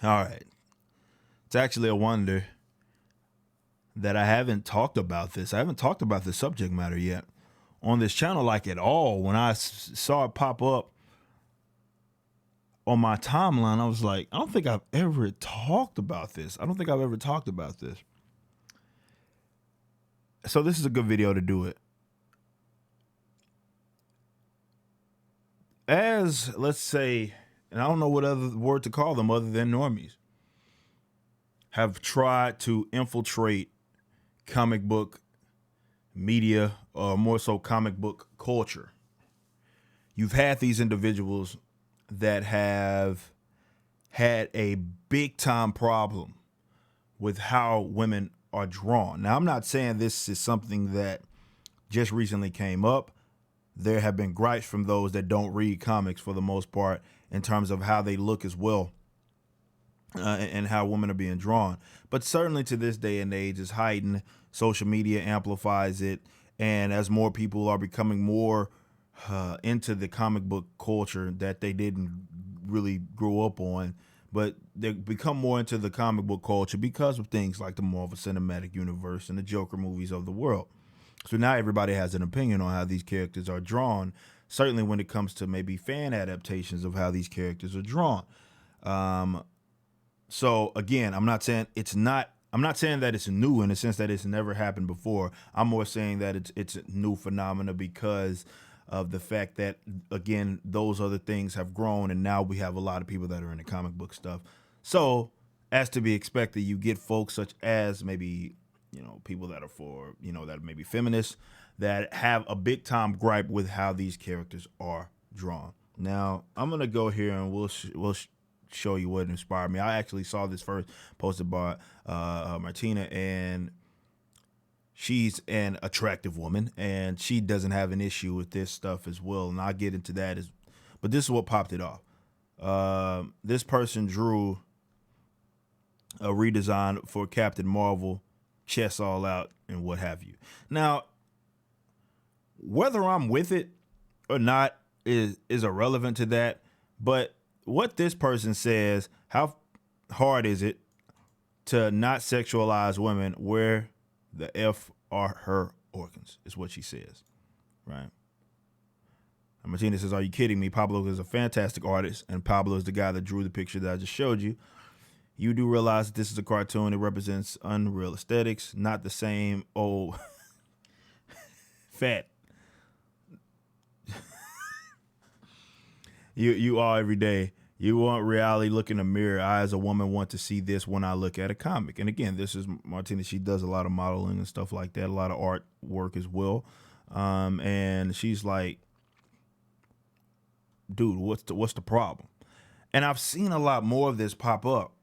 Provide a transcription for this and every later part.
All right. It's actually a wonder that I haven't talked about this. I haven't talked about the subject matter yet on this channel, like at all. When I saw it pop up on my timeline, I was like, I don't think I've ever talked about this. I don't think I've ever talked about this. So this is a good video to do it. As, let's say, and I don't know what other word to call them other than normies, have tried to infiltrate comic book media, or more so comic book culture. You've had these individuals that have had a big time problem with how women are drawn. Now, I'm not saying this is something that just recently came up. There have been gripes from those that don't read comics for the most part in terms of how they look as well, and how women are being drawn. But certainly to this day and age, it's heightened. Social media amplifies it. And as more people are becoming more into the comic book culture that they didn't really grow up on, but they become more into the comic book culture because of things like the Marvel Cinematic Universe and the Joker movies of the world. So now everybody has an opinion on how these characters are drawn, certainly when it comes to maybe fan adaptations of how these characters are drawn. So again, I'm not saying that it's new in the sense that it's never happened before. I'm more saying that it's a new phenomena because of the fact that, again, those other things have grown, and now we have a lot of people that are into comic book stuff. So, as to be expected, you get folks such as maybe, people that are for, that may be feminists, that have a big time gripe with how these characters are drawn. Now, I'm gonna go here and we'll show you what inspired me. I actually saw this first posted by Martina, and she's an attractive woman, and she doesn't have an issue with this stuff as well. And I'll get into that, but this is what popped it off. This person drew a redesign for Captain Marvel, chest all out and what have you. Now, whether I'm with it or not is irrelevant to that, but what this person says, how hard is it to not sexualize women? Where the F are her organs, is what she says, right? And Martina says, are you kidding me? Pablo is a fantastic artist, and Pablo is the guy that drew the picture that I just showed you. You do realize that this is a cartoon. It represents unreal aesthetics, not the same old fat you are every day. You want reality, look in the mirror. I, as a woman, want to see this when I look at a comic. And again, this is Martina. She does a lot of modeling and stuff like that, a lot of art work as well. And she's like, dude, what's the problem? And I've seen a lot more of this pop up.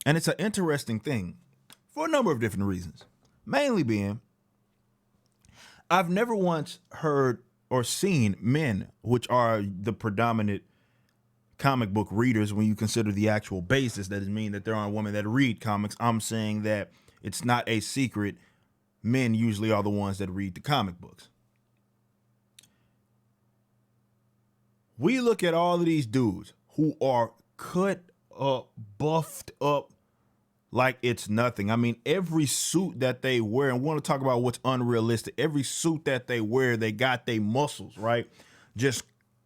And it's an interesting thing for a number of different reasons. Mainly being, I've never once heard or seen men, which are the predominant comic book readers when you consider the actual basis. That doesn't mean that there aren't women that read comics. I'm saying that it's not a secret. Men usually are the ones that read the comic books. We look at all of these dudes who are cut up, buffed up like it's nothing. I mean, every suit that they wear, and we want to talk about what's unrealistic. Every suit that they wear, they got their muscles, right? Just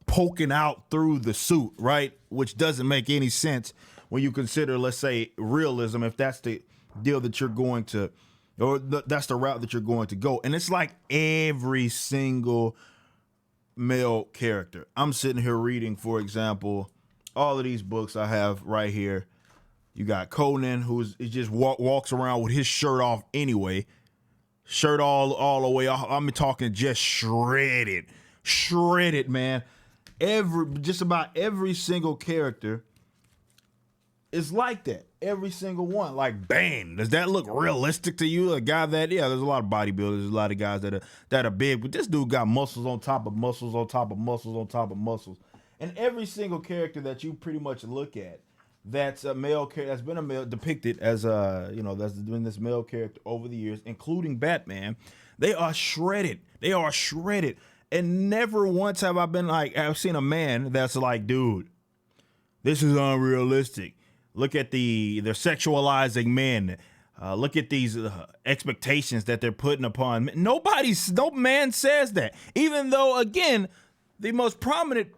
poking out through the suit, right? Which doesn't make any sense when you consider, let's say, realism, if that's the deal that you're going to, or that's the route that you're going to go. And it's like every single male character. I'm sitting here reading, for example, all of these books I have right here. You got Conan, who's just walks around with his shirt off anyway, shirt all the way off. I'm talking just shredded, man. Just about every single character is like that. Every single one, like, bam. Does that look realistic to you? A guy that, yeah, there's a lot of bodybuilders, there's a lot of guys that are big, but this dude got muscles on top of muscles on top of muscles on top of muscles. And every single character that you pretty much look at, that's a male character, that's been a male depicted as that's been this male character over the years, including Batman. They are shredded. And never once have I've seen a man that's like, dude, this is unrealistic. Look at they're sexualizing men. Look at these expectations that they're putting upon men. No man says that. Even though, again, the most prominent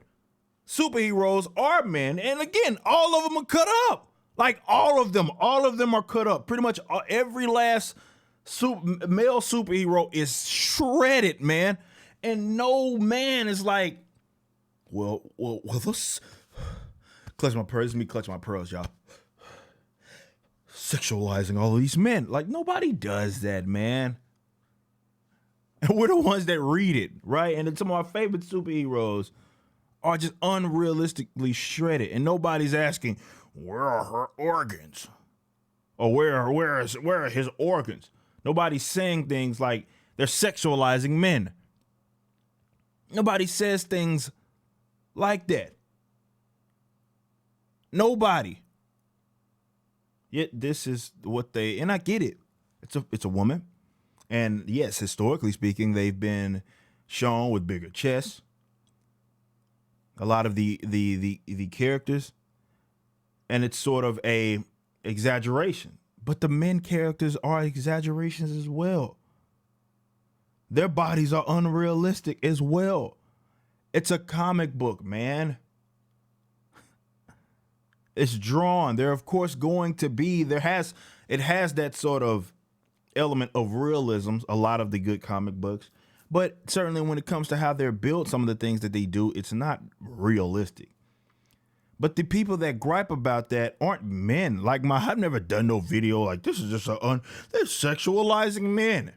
superheroes are men. And again, all of them are cut up. Like all of them are cut up. Pretty much every last male superhero is shredded, man. And no man is like, well, this. Clutch my pearls. Let me clutch my pearls, y'all. Sexualizing all of these men. Like, nobody does that, man. And we're the ones that read it, right? And some of our favorite superheroes are just unrealistically shredded. And nobody's asking, where are her organs? Or where are his organs? Nobody's saying things like they're sexualizing men. Nobody says things like that. Nobody. Yet this is what and I get it. It's a woman. And yes, historically speaking, they've been shown with bigger chests. A lot of the characters. And it's sort of a exaggeration. But the men characters are exaggerations as well. Their bodies are unrealistic as well. It's a comic book, man. It's drawn. They're of course going to be, it has that sort of element of realism, a lot of the good comic books. But certainly when it comes to how they're built, some of the things that they do, it's not realistic. But the people that gripe about that aren't men. Like I've never done no video like this is just they're sexualizing men.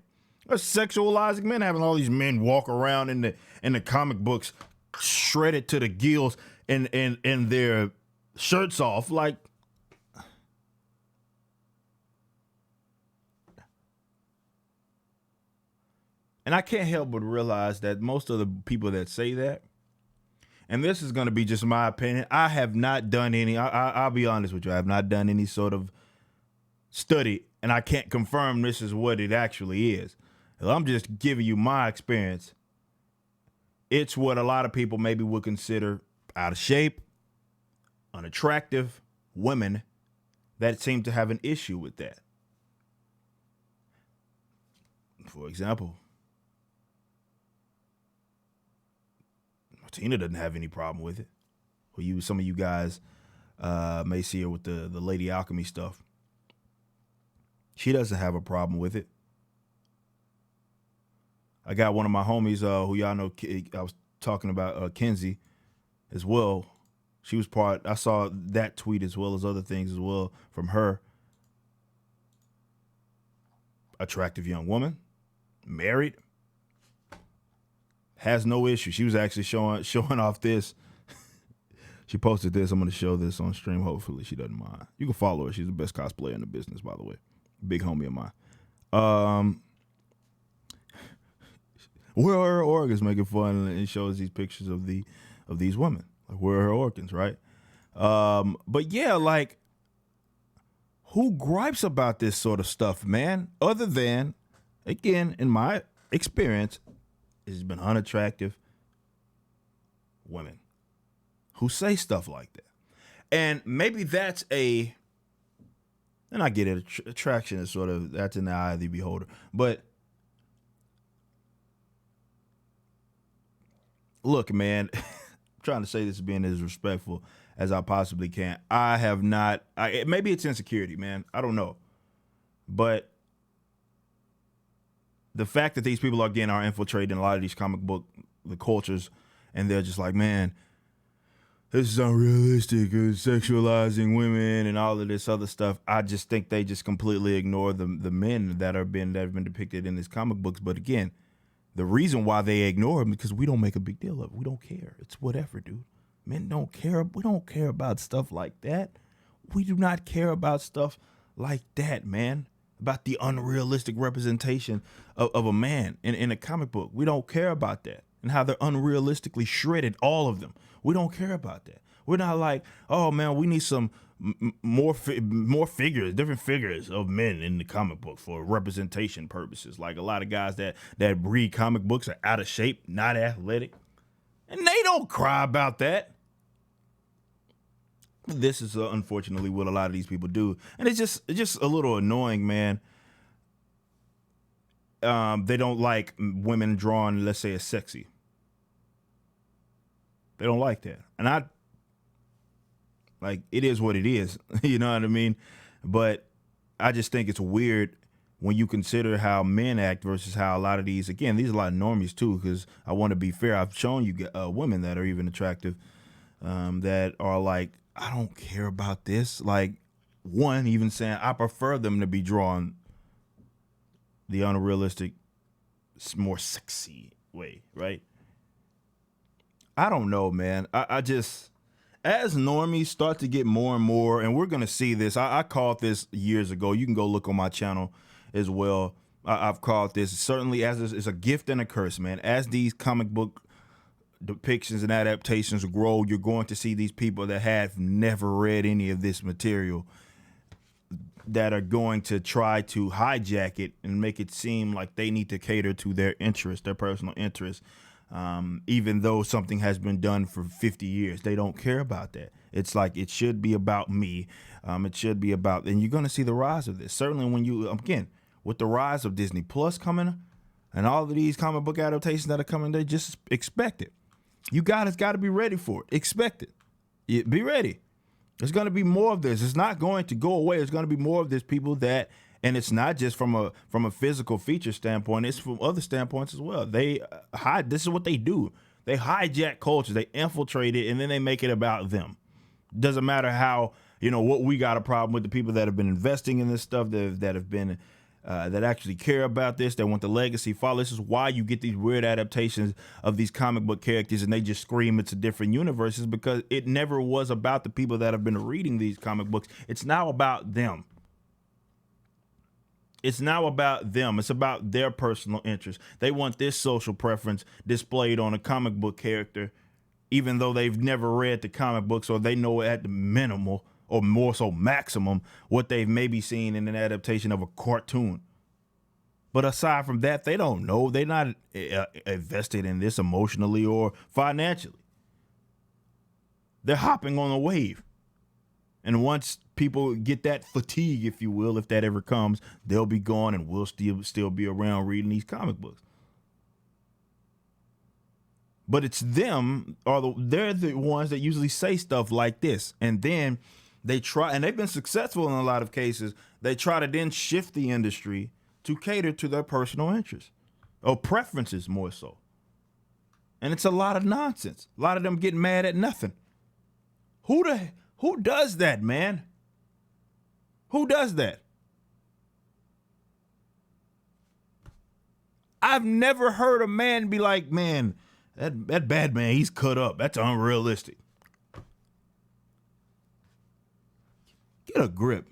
They're sexualizing men, having all these men walk around in the comic books shredded to the gills and their shirts off. Like, and I can't help but realize that most of the people that say that, and this is going to be just my opinion, I have not done any, I'll be honest with you, I have not done any sort of study, and I can't confirm this is what it actually is. I'm just giving you my experience. It's what a lot of people maybe would consider out of shape, unattractive women that seem to have an issue with that. For example, Tina doesn't have any problem with it. Or some of you guys may see her with the Lady Alchemy stuff. She doesn't have a problem with it. I got one of my homies who y'all know, I was talking about, Kenzie as well. She was I saw that tweet as well as other things as well from her. Attractive young woman, married, has no issue. She was actually showing off this. She posted this. I'm going to show this on stream. Hopefully she doesn't mind. You can follow her. She's the best cosplayer in the business, by the way. Big homie of mine. Where are her organs? Making fun and shows these pictures of these women. Like, where are her organs, right? But yeah, like, who gripes about this sort of stuff, man? Other than, again, in my experience, it's been unattractive women who say stuff like that. And maybe that's and I get it, attraction is sort of, that's in the eye of the beholder. But look, man, I'm trying to say this being as respectful as I possibly can. I have not, maybe it's insecurity, man. I don't know. But the fact that these people are infiltrating a lot of these comic book, the cultures, and they're just like, man, this is unrealistic, it's sexualizing women and all of this other stuff. I just think they just completely ignore the men that have been depicted in these comic books. But again, the reason why they ignore them is because we don't make a big deal of it. We don't care. It's whatever, dude. Men don't care. We don't care about stuff like that. We do not care about stuff like that, man. About the unrealistic representation of a man in a comic book. We don't care about that. And how they're unrealistically shredded, all of them. We don't care about that. We're not like, oh man, we need some more figures, different figures of men in the comic book for representation purposes. Like a lot of guys that read comic books are out of shape, not athletic. And they don't cry about that. This is unfortunately what a lot of these people do, and it's just a little annoying, man. They don't like women drawn, let's say, as sexy. They don't like that, and I like it is what it is. You know what I mean? But I just think it's weird when you consider how men act versus how a lot of these, again, these are a lot of normies too. Because I want to be fair, I've shown you women that are even attractive, that are like, I don't care about this. Like one even saying, I prefer them to be drawn the unrealistic, more sexy way, right? I don't know, man. I just, as normies start to get more and more, and we're gonna see this. I called this years ago. You can go look on my channel as well. I've called this certainly as it's a gift and a curse, man. As these comic book depictions and adaptations grow, you're going to see these people that have never read any of this material that are going to try to hijack it and make it seem like they need to cater to their interest, their personal interest. Even though something has been done for 50 years, they don't care about that. It's like, it should be about me. It should be about, and you're going to see the rise of this. Certainly when you, again, with the rise of Disney Plus coming and all of these comic book adaptations that are coming, they just expect it. You guys got to be ready for it. Expect it. Be ready. There's going to be more of this. It's not going to go away. There's going to be more of this, people that, and it's not just from a physical feature standpoint. It's from other standpoints as well. They hide. This is what they do. They hijack culture. They infiltrate it, and then they make it about them. Doesn't matter how, what we got a problem with, the people that have been investing in this stuff, that have been that actually care about this, that want the legacy follow. This is why you get these weird adaptations of these comic book characters and they just scream it's a different universes, because it never was about the people that have been reading these comic books. It's now about them. It's now about them. It's about their personal interest. They want this social preference displayed on a comic book character, even though they've never read the comic books, or they know at the minimal, or more so maximum, what they've maybe seen in an adaptation of a cartoon. But aside from that, they don't know. They're not invested in this emotionally or financially. They're hopping on a wave. And once people get that fatigue, if you will, if that ever comes, they'll be gone, and we'll still be around reading these comic books. But it's them, they're the ones that usually say stuff like this. And then they try, and they've been successful in a lot of cases, they try to then shift the industry to cater to their personal interests or preferences more so. And it's a lot of nonsense. A lot of them getting mad at nothing. Who does that, man? Who does that? I've never heard a man be like, man, that bad man, he's cut up. That's unrealistic. Get a grip.